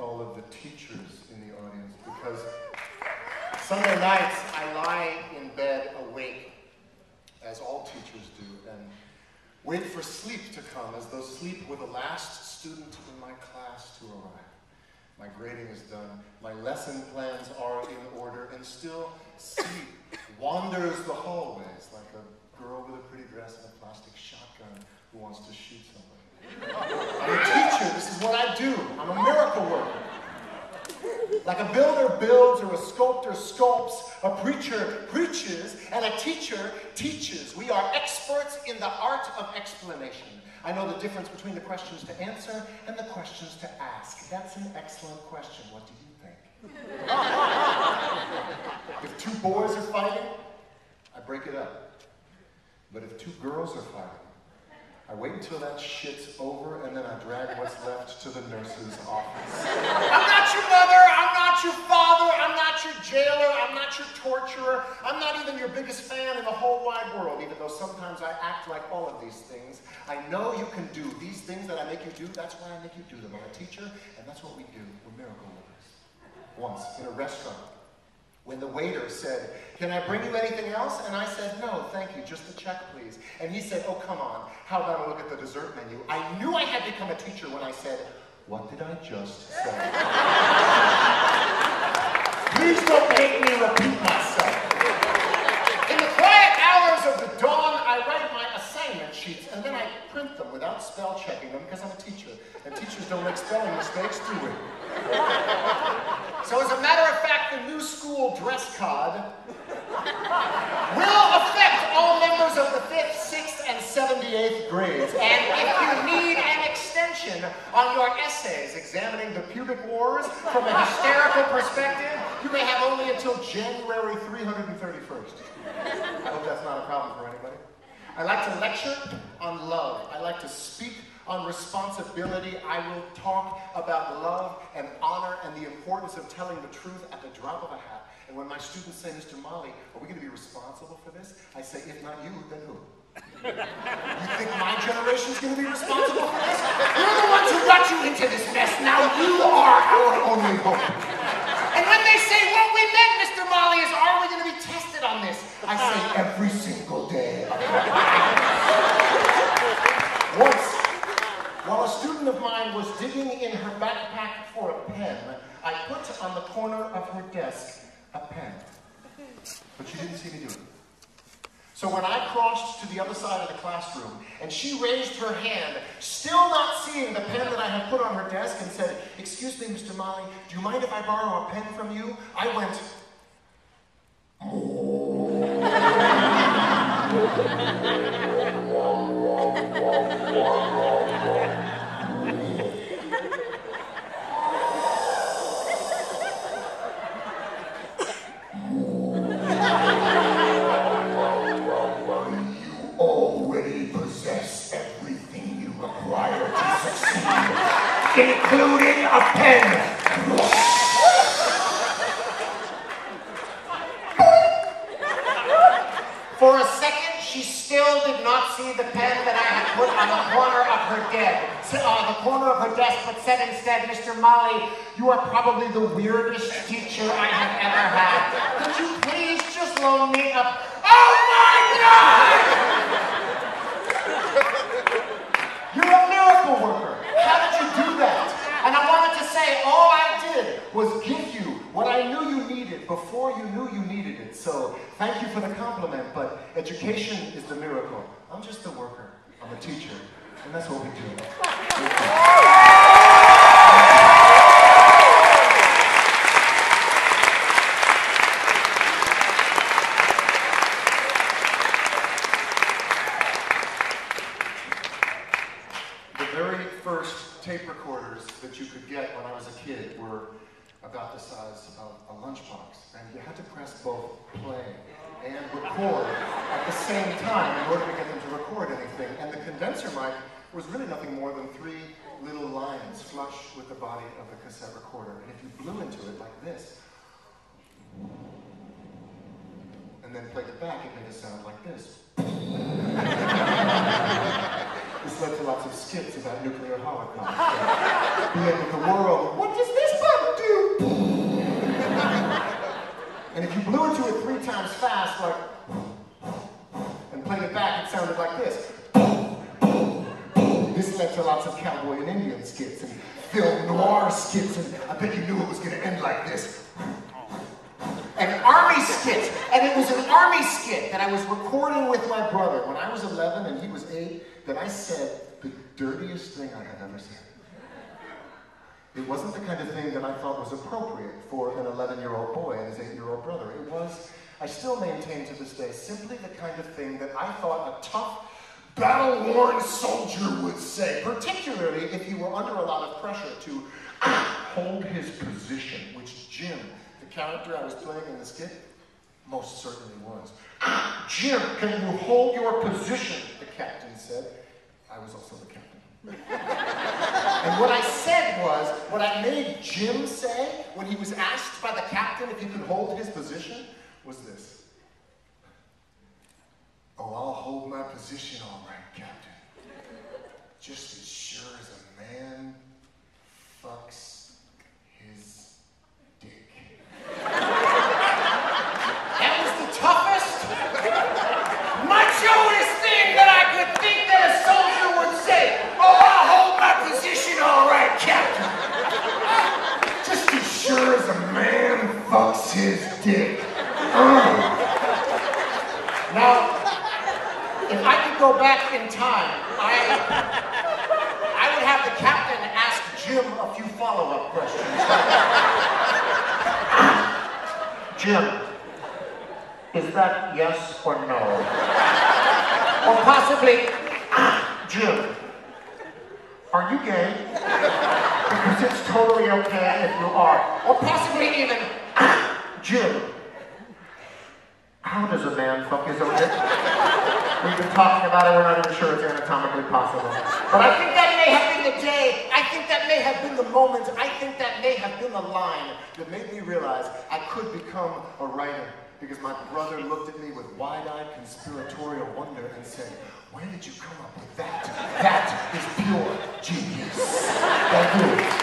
all of the teachers in the audience, because Sunday nights I lie in bed awake, as all teachers do, and wait for sleep to come, as though sleep were the last student in my class to arrive. My grading is done, my lesson plans are in order, and still sleep wanders the hallways like a girl with a pretty dress and a plastic shotgun who wants to shoot somebody. I'm a teacher, this is what I do. I'm a miracle worker. Like a builder builds or a sculptor sculpts, a preacher preaches, and a teacher teaches. We are experts in the art of explanation. I know the difference between the questions to answer and the questions to ask. That's an excellent question. What do you think? If two boys are fighting, I break it up. But if two girls are fighting, I wait until that shit's over, and then I drag what's left to the nurse's office. I'm not your mother, I'm not your father, I'm not your jailer, I'm not your torturer, I'm not even your biggest fan in the whole wide world, even though sometimes I act like all of these things. I know you can do these things that I make you do, that's why I make you do them. I'm a teacher, and that's what we do. We're miracle workers. Once, in a restaurant, when the waiter said, "Can I bring you anything else?" And I said, "No, thank you, just the check, please." And he said, "Oh, come on, how about a look at the dessert menu?" I knew I had become a teacher when I said, "What did I just say?" Please don't make me repeat myself. In the quiet hours of the dawn, I write my assignment sheets, and then I print them without spell checking them, because I'm a teacher, and teachers don't make spelling mistakes, do we? So as a matter of fact, the new school dress code will affect all members of the 5th, 6th, and 78th grades. And if you need an extension on your essays examining the pubic wars from a hysterical perspective, you may have only until January 331st. I hope that's not a problem for anybody. I like to lecture on love. I like to speak on responsibility. I will talk about love and honor and the importance of telling the truth at the drop of a hat. And when my students say, "Mr. Mali, are we going to be responsible for this?" I say, "If not you, then who?" You think my generation's going to be responsible for this? You're the ones who got you into this mess. Now you are our only hope. And when they say, "What we meant, Mr. Mali, is are we going to be tested on this?" I say, "Every single day." Once, while a student of mine was digging in her backpack for a pen, I put on the corner of her desk a pen. But she didn't see me do it. So when I crossed to the other side of the classroom, and she raised her hand, still not seeing the pen that I had put on her desk, and said, "Excuse me, Mr. Mali, do you mind if I borrow a pen from you?" I went, including a pen. For a second, she still did not see the pen that I had put on the corner of her desk, but said instead, "Mr. Mali, you are probably the weirdest teacher I have ever had. Could you please just loan me a..." Oh my God! You're a miracle worker. How did you do that? And I wanted to say, all I did was give you what I knew you needed before you knew you needed it. So thank you for the compliment, but education is the miracle. I'm just the worker. I'm a teacher. And that's what we do. Tape recorders that you could get when I was a kid were about the size of a lunchbox, and you had to press both play and record at the same time in order to get them to record anything. And the condenser mic was really nothing more than 3 little lines flush with the body of the cassette recorder. And if you blew into it like this, and then played it back, it made a sound like this. This led to lots of skits about nuclear holocaust. The end of the world. What does this And if you blew into it 3 times fast, like, and played it back, it sounded like this. This led to lots of cowboy and Indian skits and film noir skits, and I bet you knew it was going to end like this. An army skit, and it was an army skit that I was recording with my brother when I was 11 and he was 8, that I said the dirtiest thing I had ever said. It wasn't the kind of thing that I thought was appropriate for an 11-year-old boy and his 8-year-old brother. It was, I still maintain to this day, simply the kind of thing that I thought a tough, battle-worn soldier would say, particularly if you were under a lot of pressure to hold his position, which Jim, the character I was playing in the skit, most certainly was. Jim, can you hold your position? The captain said. I was also the captain. And what I said was, what I made Jim say when he was asked by the captain if he could hold his position was this. Oh, I'll hold my position all right, Captain. Just as sure as a man fucks his dick. That was the toughest, machoest thing that I could think that a soldier would say. Oh, I'll hold my position all right, Captain. Just as sure as a man fucks his dick. Now, if I could go back in time, I would have the captain ask Jim a few follow-up questions. Jim, is that yes or no? Or possibly, Jim, are you gay? Because it's totally okay if you are. Or possibly even, Jim, how does a man fuck his own dick? We've been talking about it, we're not even sure it's anatomically possible. But I think that may have been the day, I think that may have been the moment, I think that may have been the line that made me realize I could become a writer. Because my brother looked at me with wide-eyed conspiratorial wonder and said, where did you come up with that? That is pure genius. Thank you.